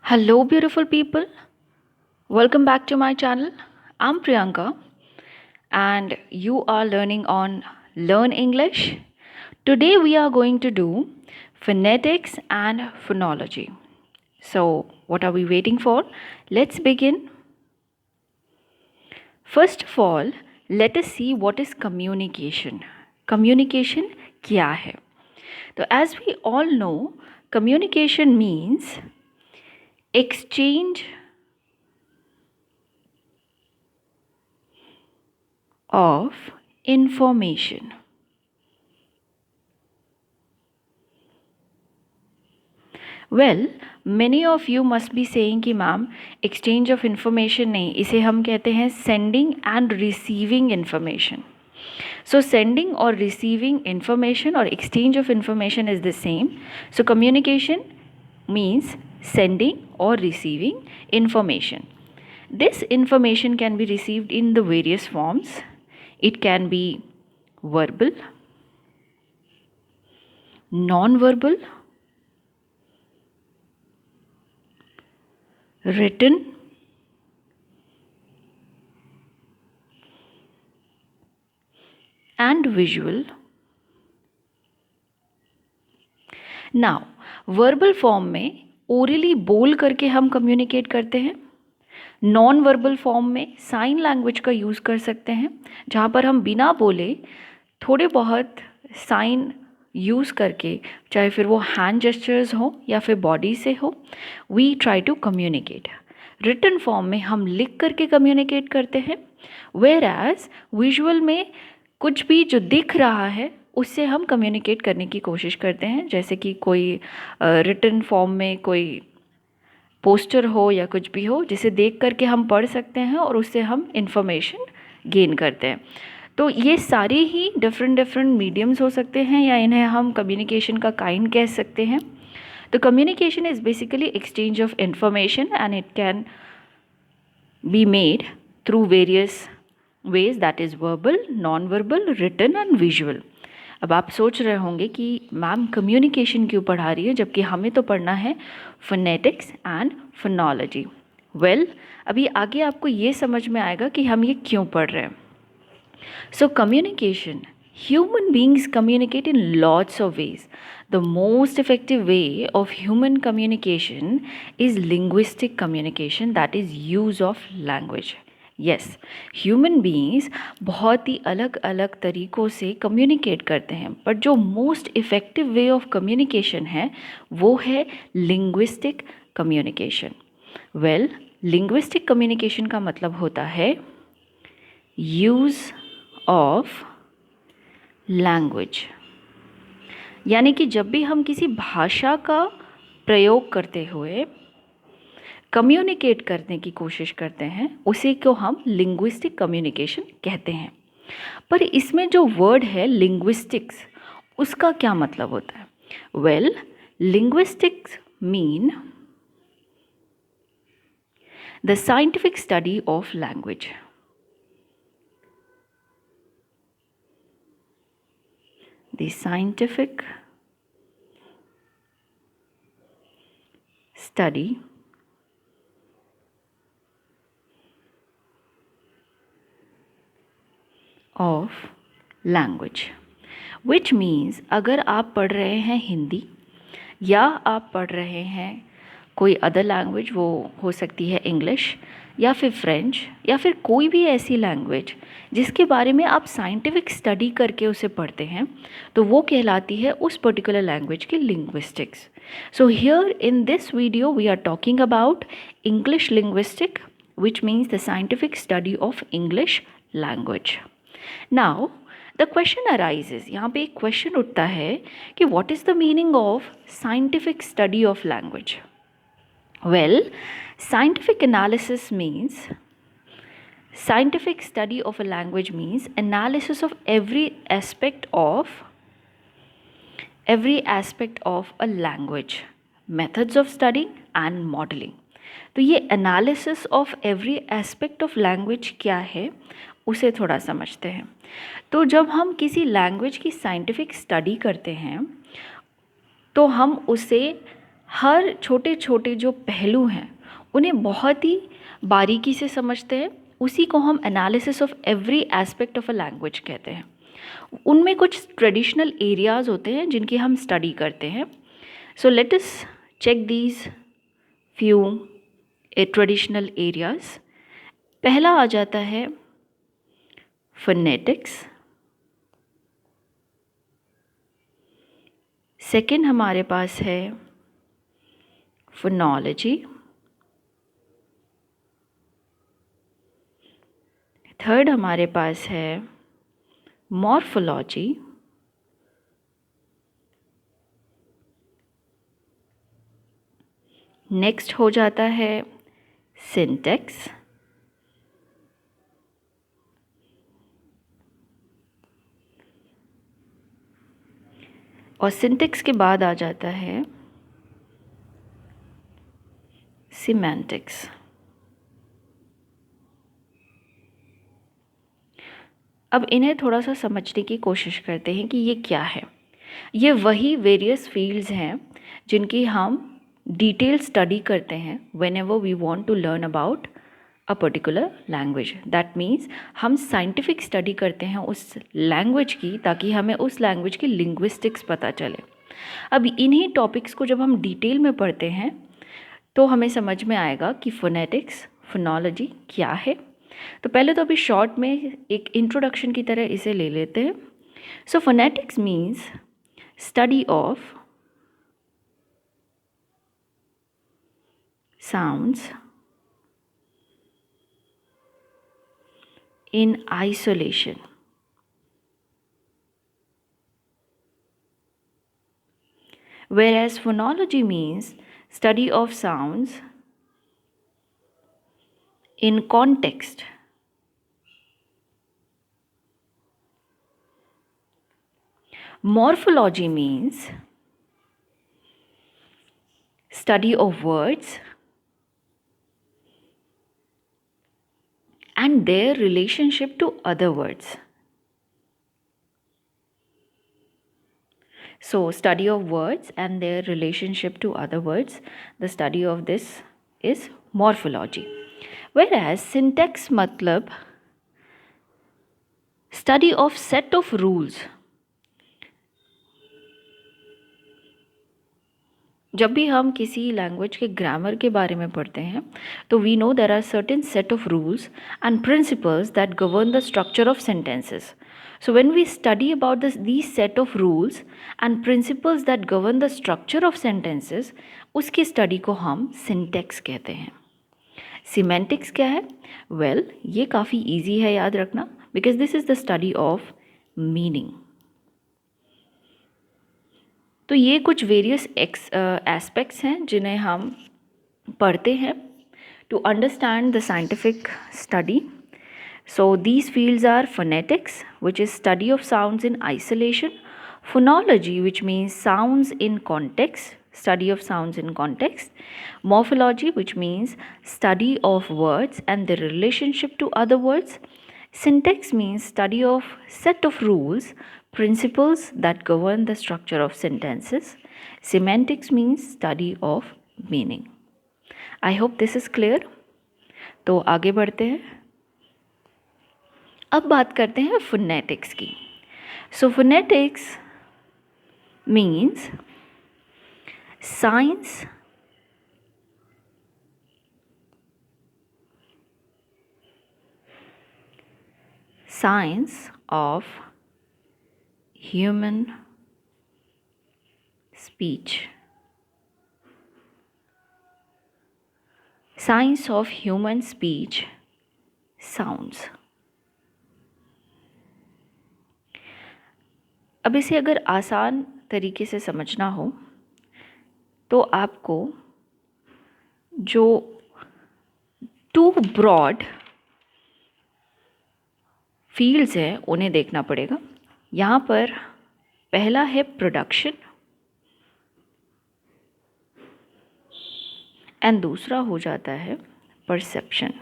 Hello, beautiful people. Welcome back to my channel. I'm Priyanka, and you are learning on Learn English. Today, we are going to do phonetics and phonology. So, what are we waiting for? Let's begin. First of all, let us see what is communication. Communication क्या है? So, as we all know, communication means exchange of information. Well, many of you must be saying कि ma'am exchange of information नहीं, इसे हम कहते हैं sending and receiving information. So sending or receiving information or exchange of information is the same. So communication means sending or receiving information. This information can be received in the various forms. It can be verbal, non-verbal, written, and visual. Now verbal form में orally बोल करके हम communicate करते हैं. Non verbal form में sign language का use कर सकते हैं, जहाँ पर हम बिना बोले थोड़े बहुत साइन यूज़ करके, चाहे फिर वो हैंड जेस्चर्स हो या फिर बॉडी से हो, we try to communicate. Written form में हम लिख करके कम्युनिकेट करते हैं, वेयर एज विजुअल में कुछ भी जो दिख रहा है उससे हम कम्युनिकेट करने की कोशिश करते हैं. जैसे कि कोई रिटन फॉर्म में कोई पोस्टर हो या कुछ भी हो जिसे देख करके हम पढ़ सकते हैं और उससे हम इंफॉर्मेशन गेन करते हैं. तो ये सारे ही डिफरेंट मीडियम्स हो सकते हैं या इन्हें हम कम्युनिकेशन का काइंड कह सकते हैं. तो communication is basically exchange of information and it can be made through various ways, that is verbal, non verbal, written and visual. अब आप सोच रहे होंगे कि मैम कम्युनिकेशन क्यों पढ़ा रही है जबकि हमें तो पढ़ना है फोनेटिक्स एंड फोनोलॉजी. वेल, अभी आगे आपको ये समझ में आएगा कि हम ये क्यों पढ़ रहे हैं. So communication, human beings communicate in lots of ways. The most effective way of human communication is linguistic communication, that is use of language. Yes, human beings बहुत ही अलग अलग तरीक़ों से कम्युनिकेट करते हैं, बट जो most effective way of communication है वो है linguistic communication. Well, linguistic communication का मतलब होता है यूज़ ऑफ लैंग्वेज. यानी कि जब भी हम किसी भाषा का प्रयोग करते हुए कम्युनिकेट करने की कोशिश करते हैं उसी को हम लिंग्विस्टिक कम्युनिकेशन कहते हैं. पर इसमें जो वर्ड है लिंग्विस्टिक्स, उसका क्या मतलब होता है? Well, linguistics mean the scientific study of language. The scientific study of language, which means अगर आप पढ़ रहे हैं हिंदी या आप पढ़ रहे हैं कोई अदर लैंग्वेज, वो हो सकती है इंग्लिश या फिर फ्रेंच या फिर कोई भी ऐसी लैंग्वेज जिसके बारे में आप साइंटिफिक स्टडी करके उसे पढ़ते हैं, तो वो कहलाती है उस पर्टिकुलर लैंग्वेज की linguistics. So here in this video we are talking about English linguistic, which means the scientific study of English language. Now the question arises, यहाँ पे एक क्वेश्चन उठता है कि what is the meaning of scientific study of language. Well, scientific analysis means, scientific study of a language means analysis of every aspect of a language, methods of studying and modeling. तो ये analysis of every aspect of language क्या है उसे थोड़ा समझते हैं. तो जब हम किसी लैंग्वेज की साइंटिफिक स्टडी करते हैं तो हम उसे हर छोटे छोटे जो पहलू हैं उन्हें बहुत ही बारीकी से समझते हैं। उसी को हम analysis of every aspect of a language कहते हैं। उनमें कुछ ट्रेडिशनल एरियाज़ होते हैं जिनकी हम स्टडी करते हैं। So let us check these few traditional areas. पहला आ जाता है फोनेटिक्स। सेकंड हमारे पास है फोनोलॉजी। थर्ड हमारे पास है मॉर्फोलॉजी। नेक्स्ट हो जाता है सिंटैक्स। और सिंटैक्स के बाद आ जाता है सिमेंटिक्स। अब इन्हें थोड़ा सा समझने की कोशिश करते हैं कि ये क्या है। ये वही वेरियस फील्ड्स हैं जिनकी हम डिटेल स्टडी करते हैं whenever we want to learn about a particular language. That means हम साइंटिफिक स्टडी करते हैं उस लैंग्वेज की ताकि हमें उस लैंग्वेज की लिंग्विस्टिक्स पता चले। अब इन्हीं टॉपिक्स को जब हम डिटेल में पढ़ते हैं तो हमें समझ में आएगा कि फोनेटिक्स, फोनोलॉजी क्या है। तो पहले तो अभी शॉर्ट में एक इंट्रोडक्शन की तरह इसे ले लेते हैं। So phonetics means study of sounds in isolation. Whereas phonology means study of sounds in context. Morphology means study of words and their relationship to other words. So study of words and their relationship to other words, the study of this is morphology. Whereas syntax मतलब study of set of rules. जब भी हम किसी language के grammar के बारे में पढ़ते हैं तो we know there are certain set of rules and principles that govern the structure of sentences. So when we study about these set of rules and principles that govern the structure of sentences, उसकी study को हम syntax कहते हैं. Semantics क्या है? Well, ये काफ़ी easy है याद रखना because this is the study of meaning. तो ये कुछ वेरियस एस्पेक्ट्स हैं जिन्हें हम पढ़ते हैं to understand the scientific study. So these fields are phonetics, which is study of sounds in isolation, phonology, which means sounds in context, study of sounds in context, morphology, which means study of words and their relationship to other words, syntax means study of set of rules, principles that govern the structure of sentences, semantics means study of meaning. I hope this is clear. तो आगे बढ़ते हैं. अब बात करते हैं phonetics की. So phonetics means science of human speech. Science of human speech sounds. अब इसे अगर आसान तरीके से समझना हो तो आपको जो टू ब्रॉड फील्ड्स हैं उन्हें देखना पड़ेगा. यहाँ पर पहला है प्रोडक्शन एंड दूसरा हो जाता है perception.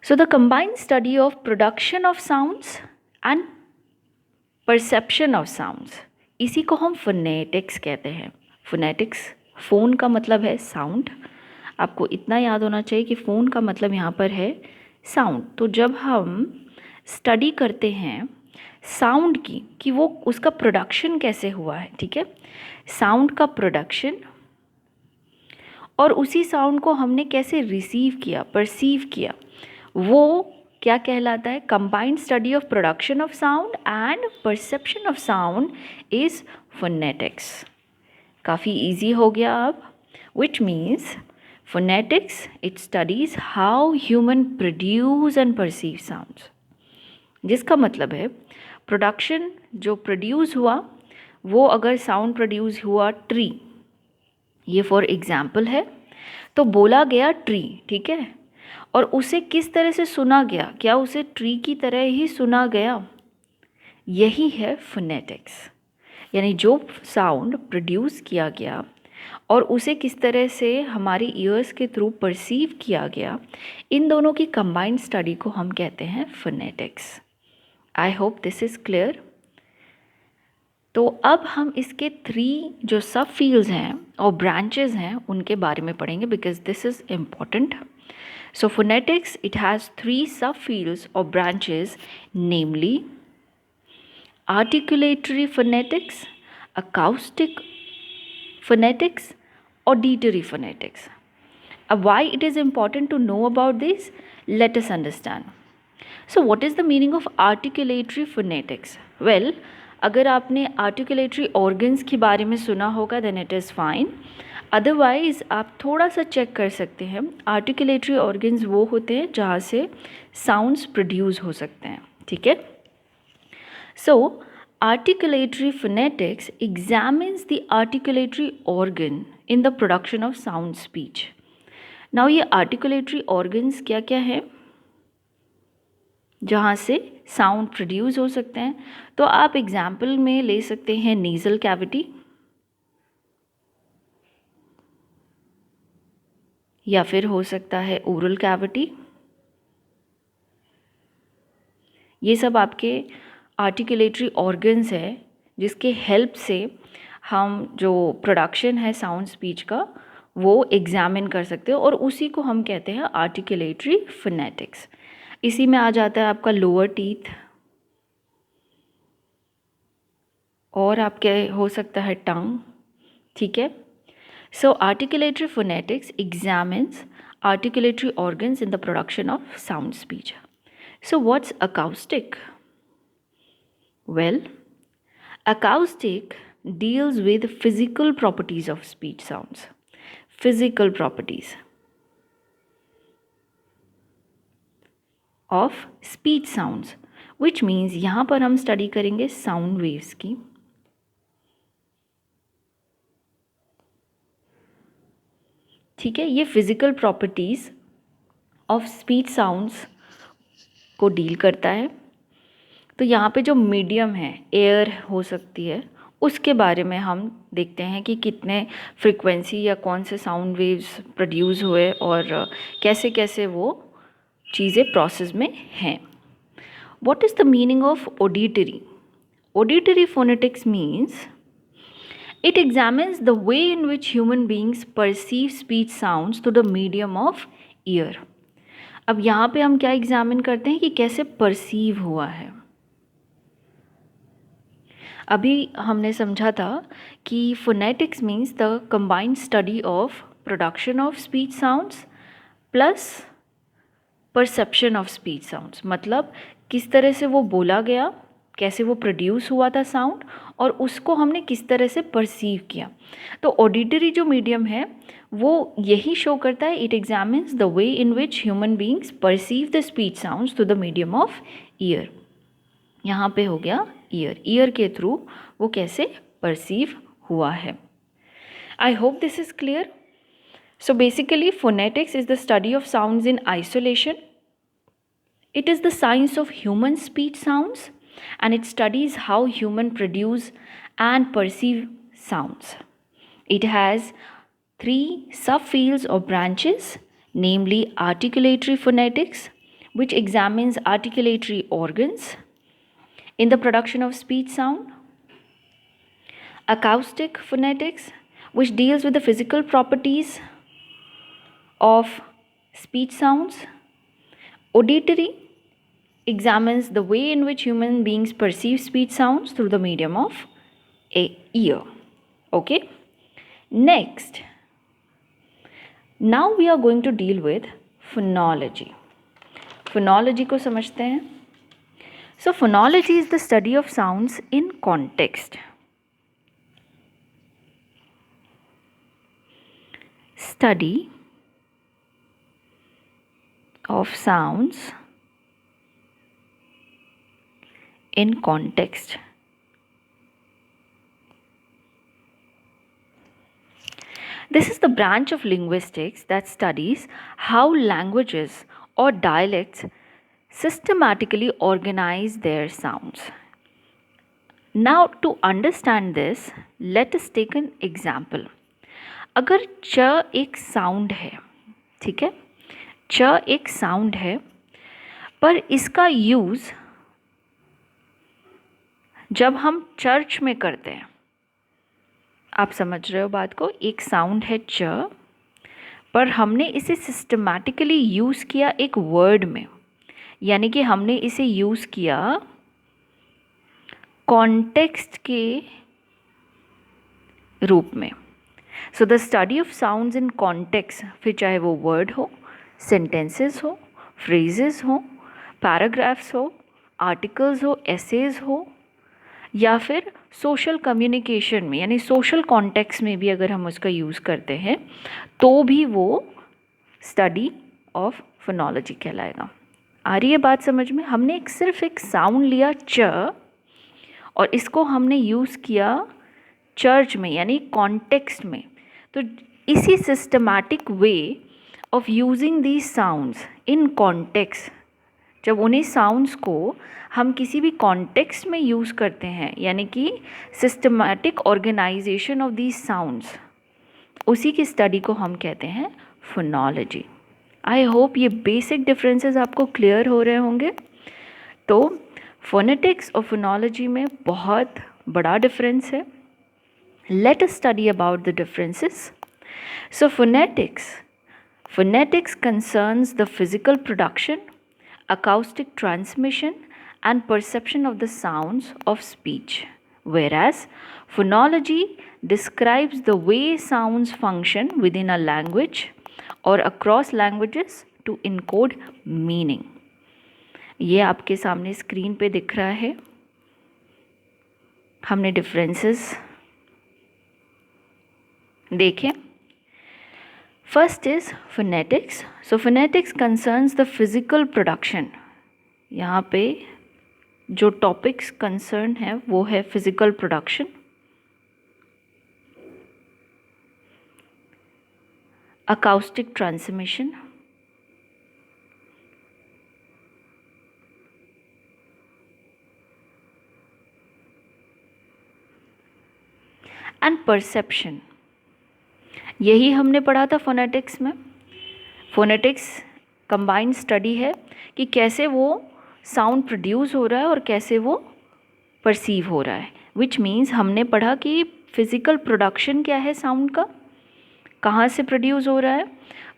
So the combined study of production of sounds and perception of sounds इसी को हम फोनेटिक्स कहते हैं। फोनेटिक्स, फ़ोन का मतलब है साउंड। आपको इतना याद होना चाहिए कि फ़ोन का मतलब यहाँ पर है साउंड। तो जब हम स्टडी करते हैं साउंड की कि वो उसका प्रोडक्शन कैसे हुआ है, ठीक है, साउंड का प्रोडक्शन, और उसी साउंड को हमने कैसे रिसीव किया, परसीव किया, वो क्या कहलाता है? Combined study of production of sound and perception of sound is phonetics. काफ़ी इजी हो गया अब। Which means phonetics it studies how human produce and perceive sounds, जिसका मतलब है प्रोडक्शन जो प्रोड्यूस हुआ, वो अगर साउंड प्रोड्यूस हुआ ट्री, ये फॉर एग्जाम्पल है, तो बोला गया ट्री, ठीक है, और उसे किस तरह से सुना गया, क्या उसे ट्री की तरह ही सुना गया? यही है फोनेटिक्स। यानी जो साउंड प्रोड्यूस किया गया और उसे किस तरह से हमारी ईयर्स के थ्रू परसीव किया गया, इन दोनों की कंबाइंड स्टडी को हम कहते हैं phonetics. I hope this is clear. तो अब हम इसके 3 जो सब फील्ड्स हैं और ब्रांचेस हैं उनके बारे में पढ़ेंगे, because this is important. So phonetics, it has 3 subfields or branches, namely articulatory phonetics, acoustic phonetics, auditory phonetics. Why it is important to know about this? Let us understand. So what is the meaning of articulatory phonetics? Well, अगर आपने articulatory organs के बारे में सुना होगा then it is fine. Otherwise आप थोड़ा सा चेक कर सकते हैं। आर्टिकुलेटरी ऑर्गन्स वो होते हैं जहाँ से साउंड्स प्रोड्यूस हो सकते हैं, ठीक है। So articulatory phonetics examines the articulatory organ in the production of sound speech. Now ये आर्टिकुलेटरी ऑर्गन्स क्या क्या है जहाँ से साउंड प्रोड्यूस हो सकते हैं? तो आप एग्जाम्पल में ले सकते हैं नेज़ल कैविटी, या फिर हो सकता है ओरल कैविटी। ये सब आपके आर्टिकुलेटरी ऑर्गन्स है जिसके हेल्प से हम जो प्रोडक्शन है साउंड स्पीच का वो एग्जामिन कर सकते हैं, और उसी को हम कहते हैं आर्टिकुलेटरी फोनेटिक्स। इसी में आ जाता है आपका लोअर टीथ, और आपके हो सकता है टंग, ठीक है। So articulatory phonetics examines articulatory organs in the production of sound speech. So what's acoustic? Well, acoustic deals with physical properties of speech sounds. Physical properties of speech sounds, which means यहाँ पर हम study करेंगे sound waves की। ठीक है, ये physical properties of speech sounds को deal करता है। तो यहाँ पे जो मीडियम है, एयर हो सकती है, उसके बारे में हम देखते हैं कि कितने फ्रीक्वेंसी या कौन से साउंड वेव्स प्रोड्यूस हुए और कैसे कैसे वो चीज़ें प्रोसेस में हैं। What is the meaning of auditory? Auditory phonetics means it examines the way in which human beings perceive speech sounds through the medium of ear. अब यहाँ पे हम क्या एग्जामिन करते हैं कि कैसे परसीव हुआ है। अभी हमने समझा था कि phonetics means the combined study of production of speech sounds plus perception of speech sounds, मतलब किस तरह से वो बोला गया, कैसे वो प्रोड्यूस हुआ था साउंड, और उसको हमने किस तरह से परसीव किया। तो ऑडिटरी जो मीडियम है वो यही शो करता है, it examines the way in which human beings perceive the speech sounds through the medium of year. यहाँ पे हो गया ईयर, ईयर के थ्रू वो कैसे परसीव हुआ है। I hope this is clear. So basically phonetics is the study of sounds in isolation. It is the science of human speech sounds and it studies how human produce and perceive sounds. It has 3 subfields or branches, namely articulatory phonetics, which examines articulatory organs in the production of speech sound, Acoustic phonetics, which deals with the physical properties of speech sounds. Auditory examines the way in which human beings perceive speech sounds through the medium of a ear. Okay, next, now we are going to deal with phonology. Phonology को समझते हैं. So phonology is the study of sounds in context. Study of sounds in context. This is the branch of linguistics that studies how languages or dialects systematically organize their sounds. Now, to understand this, let us take an example. अगर च एक sound है, ठीक है, च एक sound है, पर इसका यूज़ जब हम चर्च में करते हैं, आप समझ रहे हो बात को, एक साउंड है च, पर हमने इसे सिस्टमैटिकली यूज़ किया एक वर्ड में, यानी कि हमने इसे यूज़ किया कॉन्टेक्स्ट के रूप में. So the study of sounds in context, फिर चाहे वो वर्ड हो, सेंटेंसेस हो, फ्रेजेस हो, पैराग्राफ्स हो, आर्टिकल्स हो, एसेज हो, या फिर सोशल कम्युनिकेशन में, यानी सोशल कॉन्टेक्स्ट में भी अगर हम उसका यूज़ करते हैं तो भी वो स्टडी ऑफ फोनोलॉजी कहलाएगा. आ रही है बात समझ में? हमने सिर्फ एक साउंड लिया च और इसको हमने यूज़ किया चर्च में, यानी कॉन्टेक्स्ट में. तो इसी systematic way of using these sounds in context, जब उन्हीं साउंड्स को हम किसी भी कॉन्टेक्स्ट में यूज़ करते हैं, यानी कि systematic organisation of these sounds, उसी की स्टडी को हम कहते हैं फोनोलॉजी. आई होप ये बेसिक डिफरेंसेस आपको क्लियर हो रहे होंगे. तो फोनेटिक्स और फोनोलॉजी में बहुत बड़ा डिफरेंस है. Let us study about the differences. So phonetics concerns the physical production, acoustic transmission and perception of the sounds of speech, whereas phonology describes the way sounds function within a language or across languages to encode meaning. ये आपके सामने screen पे दिख रहा है. हमने differences देखें. First is phonetics. So phonetics concerns the physical production. यहाँ पे जो टॉपिक्स कंसर्न है वो है physical production, acoustic transmission, and perception. यही हमने पढ़ा था फोनेटिक्स में. फोनेटिक्स कंबाइंड स्टडी है कि कैसे वो साउंड प्रोड्यूस हो रहा है और कैसे वो परसीव हो रहा है. विच मीन्स हमने पढ़ा कि फिज़िकल प्रोडक्शन क्या है साउंड का, कहाँ से प्रोड्यूस हो रहा है,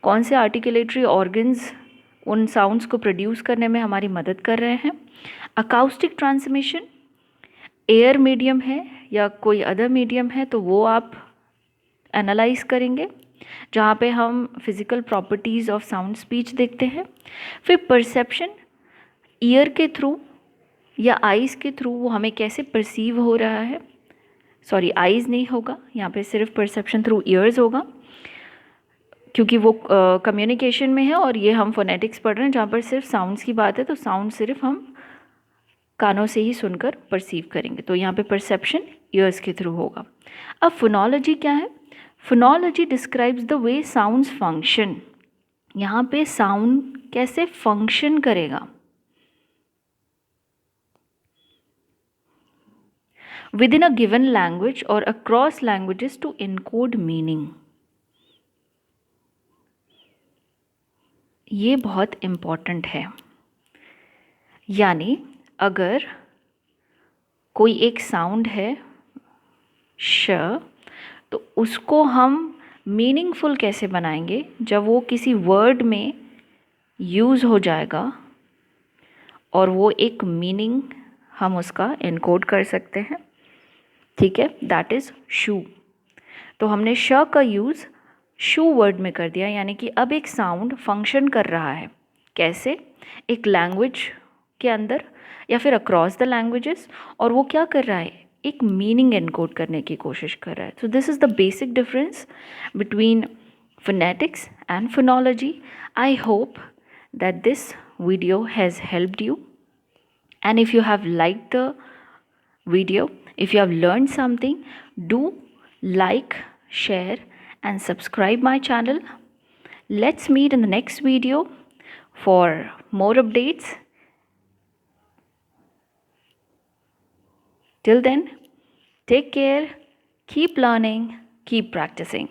कौन से आर्टिकुलेटरी ऑर्गन्स उन साउंड्स को प्रोड्यूस करने में हमारी मदद कर रहे हैं. अकाउस्टिक ट्रांसमिशन, एयर मीडियम है या कोई अदर मीडियम है तो वो आप एनालाइज करेंगे, जहाँ पे हम physical properties of sound speech देखते हैं. फिर परसेप्शन, ईयर के थ्रू या आइज़ के थ्रू वो हमें कैसे परसीव हो रहा है. सॉरी, आइज़ नहीं होगा यहाँ पे, सिर्फ परसेप्शन थ्रू ईयर्स होगा, क्योंकि वो कम्युनिकेशन में है और ये हम फोनेटिक्स पढ़ रहे हैं जहाँ पर सिर्फ साउंड्स की बात है. तो साउंड सिर्फ हम कानों से ही सुनकर परसीव करेंगे, तो यहाँ पे परसेप्शन ईयर्स के थ्रू होगा. अब फोनोलॉजी क्या है? Phonology describes the way sounds function. यहाँ पे साउंड कैसे फंक्शन करेगा within a given language और across languages to encode meaning. ये बहुत इम्पॉर्टेंट है. यानी अगर कोई एक साउंड है श, तो उसको हम मीनिंगफुल कैसे बनाएंगे जब वो किसी वर्ड में यूज़ हो जाएगा और वो एक मीनिंग हम उसका एनकोड कर सकते हैं। ठीक है, दैट इज़ शू। तो हमने श का यूज़ शू वर्ड में कर दिया, यानी कि अब एक साउंड फंक्शन कर रहा है। कैसे? एक लैंग्वेज के अंदर या फिर अक्रॉस द लैंग्वेजेस, और वो क्या कर रहा है? एक मीनिंग एनकोड करने की कोशिश कर रहा है। So this is the basic difference between phonetics and phonology. I hope that this video has helped you, and if you have liked the video, if you have learned something, do like, share and subscribe my channel. Let's meet in the next video for more updates. Till then, take care, keep learning, keep practicing.